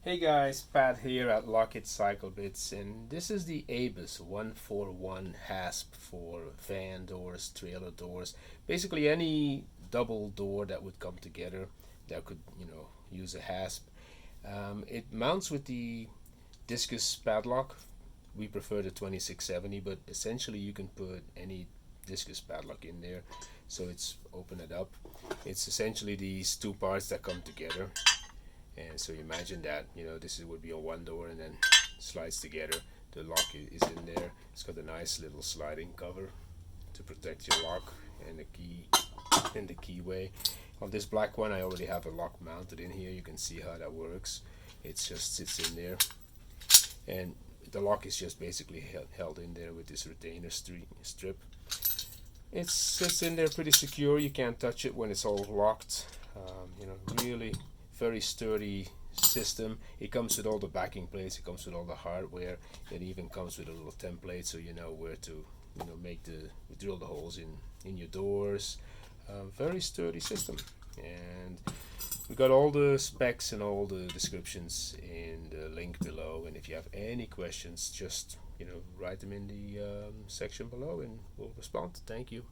Hey guys, Pat here at Lockitt Cycle Bits, and this is the ABUS 141 Hasp for van doors, trailer doors, basically any double door that would come together that could, use a hasp. It mounts with the Diskus padlock. We prefer the 2670, but essentially you can put any Diskus padlock in there. So it's open it up. It's essentially these two parts that come together. And so you imagine that this would be a one door and then slides together. The lock is in there. It's got a nice little sliding cover to protect your lock and the key and the keyway. On this black one, I already have a lock mounted in here. You can see how that works. It just sits in there, and the lock is just basically held in there with this retainer strip. It sits in there pretty secure. You can't touch it when it's all locked. Really very sturdy system. It comes with all the backing plates, it comes with all the hardware, it even comes with a little template so you know where to drill the holes in your doors. Very sturdy system, and we got all the specs and all the descriptions in the link below, and if you have any questions, just write them in the section below and we'll respond. Thank you.